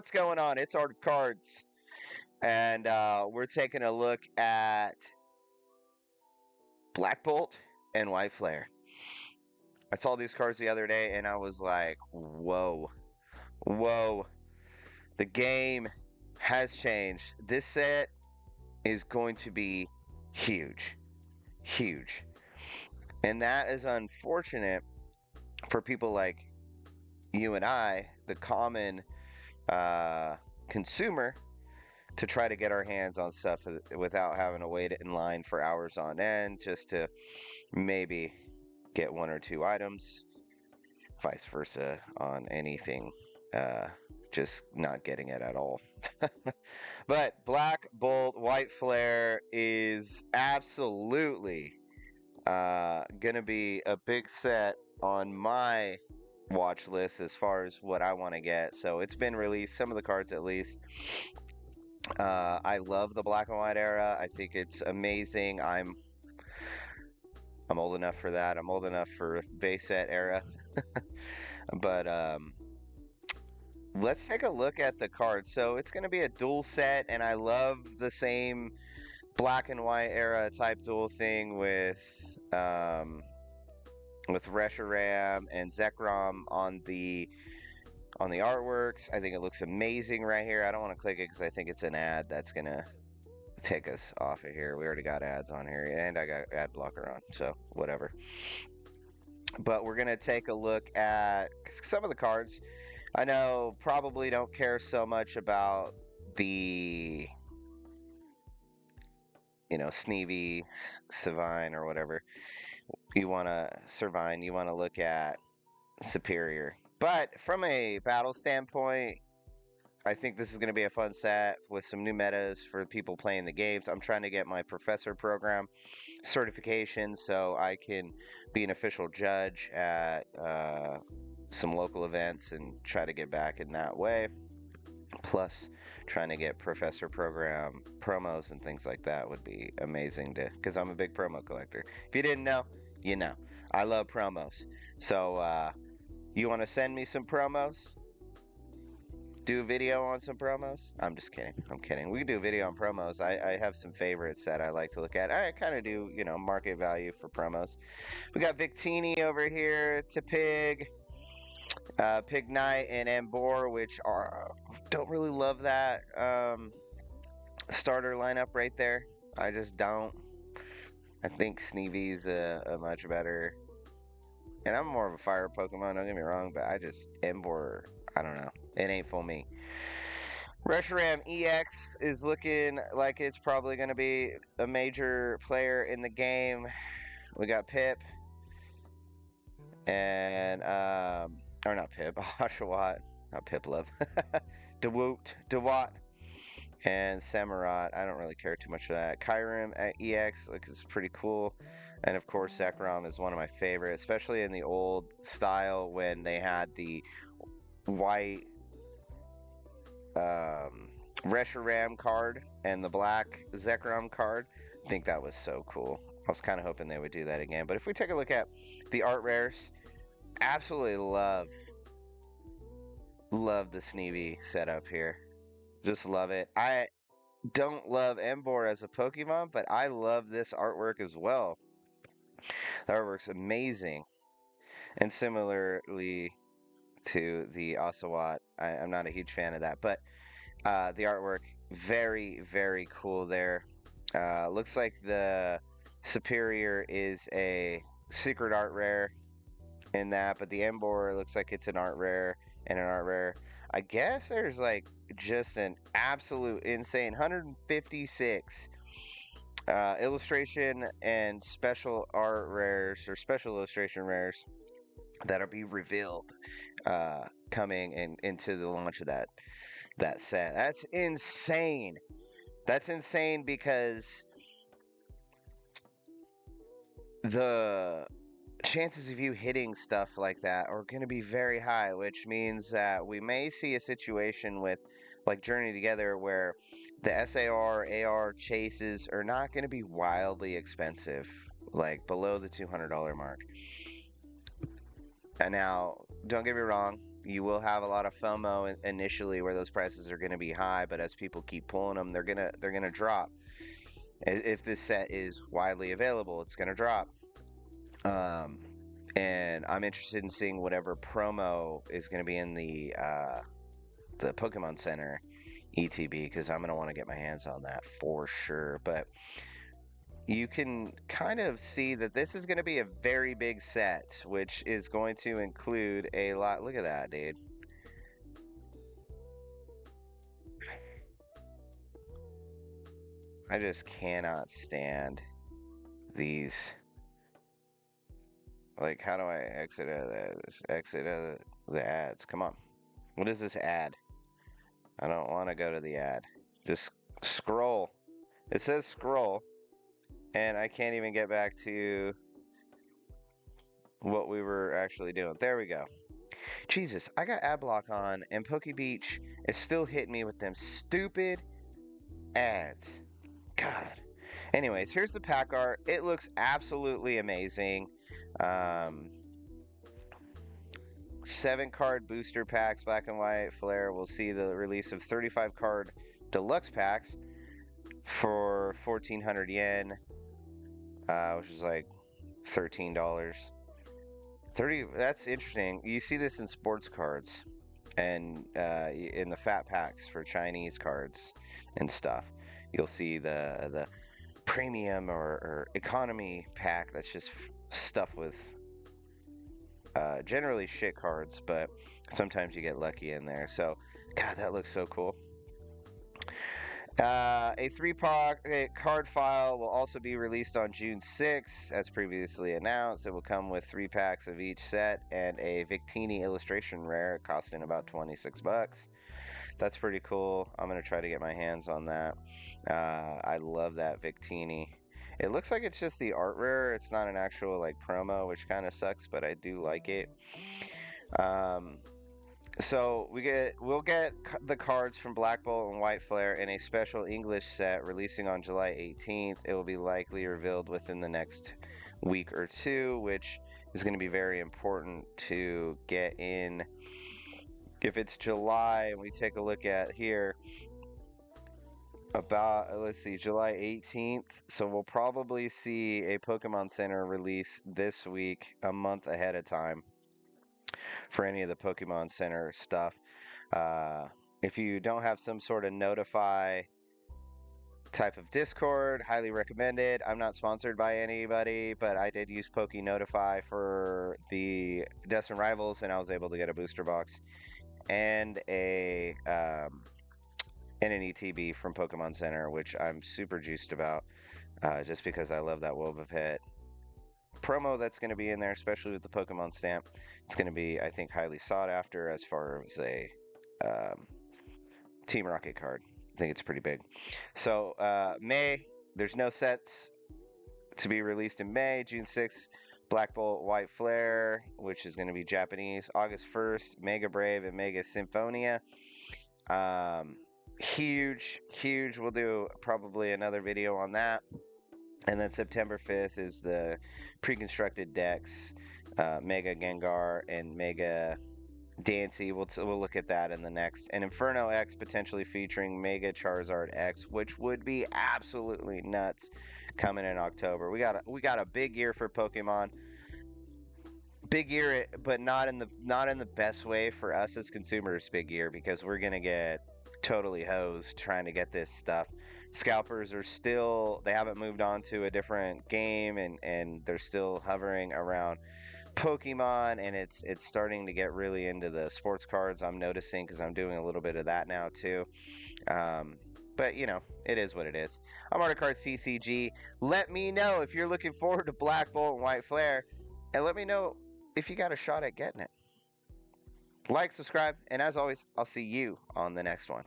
what's going on? It's Art of Cards, and we're taking a look at Black Bolt and White Flare. I saw these cards the other day, and I was like, whoa, whoa. The game has changed. This set is going to be huge, huge. And that is unfortunate for people like you and I, the common consumer, to try to get our hands on stuff without having to wait in line for hours on end just to maybe get one or two items, vice versa on anything, just not getting it at all. But Black Bolt, White Flare is absolutely gonna be a big set on my watch list as far as what I want to get. So it's been released, some of the cards at least. I love the black and white era. I think it's amazing. I'm old enough for that. I'm old enough for base set era. But let's take a look at the cards. So it's going to be a dual set, and I love the same black and white era type dual thing with Reshiram and Zekrom on the artworks. I think it looks amazing right here. I don't want to click it because I think it's an ad that's gonna take us off of here. We already got ads on here, and I got ad blocker on, so whatever. But we're gonna take a look at some of the cards. I know probably don't care so much about the Sneevy, Savine, or whatever you want to Servine. You want to look at Superior. But from a battle standpoint, I think this is going to be a fun set with some new metas for people playing the games. I'm trying to get my professor program certification so I can be an official judge at some local events and try to get back in that way. Plus, trying to get professor program promos and things like that would be amazing because I'm a big promo collector. If you didn't know, you know. I love promos. So, you want to send me some promos? Do a video on some promos? I'm just kidding. I'm kidding. We can do a video on promos. I have some favorites that I like to look at. I kind of do, market value for promos. We got Victini over here to Pig. Pig Knight and Embor, which don't really love that starter lineup right there. I just don't. I think Sneevy's a much better. And I'm more of a fire Pokemon, don't get me wrong, but Embor, I don't know. It ain't for me. Reshiram EX is looking like it's probably going to be a major player in the game. We got Pip. And, or not Pip, Oshawott. Not Piplup. Dewott. And Samurott. I don't really care too much for that. Kyurem at EX looks pretty cool. And of course, Zekrom is one of my favorites, especially in the old style when they had the white Reshiram card and the black Zekrom card. I think that was so cool. I was kind of hoping they would do that again. But if we take a look at the art rares, absolutely love the Sneevy setup here. Just love it. I don't love Embor as a Pokemon, but I love this artwork as well. The artwork's amazing. And similarly to the Oshawott, I'm not a huge fan of that, but the artwork, very, very cool there. Looks like the Superior is a secret art rare in that, but the Embor looks like it's an art rare and an art rare. I guess there's like just an absolute insane 156 illustration and special art rares or special illustration rares that'll be revealed coming into the launch of that set. That's insane. That's insane because the chances of you hitting stuff like that are going to be very high, which means that we may see a situation with like Journey Together where the SAR, AR chases are not going to be wildly expensive, like below the $200 mark. And now, don't get me wrong, You will have a lot of FOMO initially, where those prices are going to be high, but as people keep pulling them, they're gonna drop. If this set is widely available, it's gonna drop. Um, and I'm interested in seeing whatever promo is going to be in the Pokemon Center ETB, because I'm going to want to get my hands on that for sure. But you can kind of see that this is going to be a very big set, which is going to include a lot. Look at that, dude. I just cannot stand these. Like, how do I exit out of that? Exit out of the ads. Come on. What is this ad? I don't want to go to the ad. Just scroll. It says scroll, and I can't even get back to what we were actually doing. There we go. Jesus, I got ad block on, and PokeBeach is still hitting me with them stupid ads. God. Anyways, here's the pack art. It looks absolutely amazing. 7-card booster packs, black and white flare. We'll see the release of 35-card deluxe packs for 1,400 yen, which is like $13. 30. That's interesting. You see this in sports cards and in the fat packs for Chinese cards and stuff. You'll see the premium or economy pack that's just stuff with generally shit cards, but sometimes you get lucky in there. So, God, that looks so cool. A 3-pack card file will also be released on June 6th, as previously announced. It will come with 3 packs of each set and a Victini illustration rare, costing about 26 bucks. That's pretty cool. I'm going to try to get my hands on that. I love that Victini. It looks like it's just the art rare. It's not an actual like promo, which kind of sucks, but I do like it. So we'll get the cards from Black Bolt and White Flare in a special English set releasing on July 18th. It will be likely revealed within the next week or two, which is going to be very important to get in. If it's July, and we take a look at here, about, let's see, July 18th. So we'll probably see a Pokemon Center release this week, a month ahead of time, for any of the Pokemon Center stuff. If you don't have some sort of notify type of Discord, highly recommended. I'm not sponsored by anybody, but I did use Poke Notify for the Destin Rivals, and I was able to get a booster box and an ETB from Pokemon Center, which I'm super juiced about, just because I love that Wobbuffet promo that's going to be in there, especially with the Pokemon stamp. It's going to be, I think, highly sought after as far as a Team Rocket card. I think it's pretty big. So May, there's no sets to be released in May. June 6th, Black Bolt White Flare, which is going to be Japanese. August 1st, Mega Brave and Mega Symphonia. Huge. We'll do probably another video on that. And then September 5th is the pre-constructed decks, Mega Gengar and Mega Dancy. We'll look at that in the next. And Inferno X potentially featuring Mega Charizard X, which would be absolutely nuts, coming in October. We got a big year for Pokemon. Big year, but not in the best way for us as consumers. Big year, because we're gonna get totally hosed trying to get this stuff. Scalpers are still, they haven't moved on to a different game, and they're still hovering around Pokemon, and it's starting to get really into the sports cards, I'm noticing, because I'm doing a little bit of that now too. But you know, it is what it is. I'm Articards TCG. Let me know if you're looking forward to Black Bolt and White Flare, and let me know if you got a shot at getting it. Like, subscribe, and as always, I'll see you on the next one.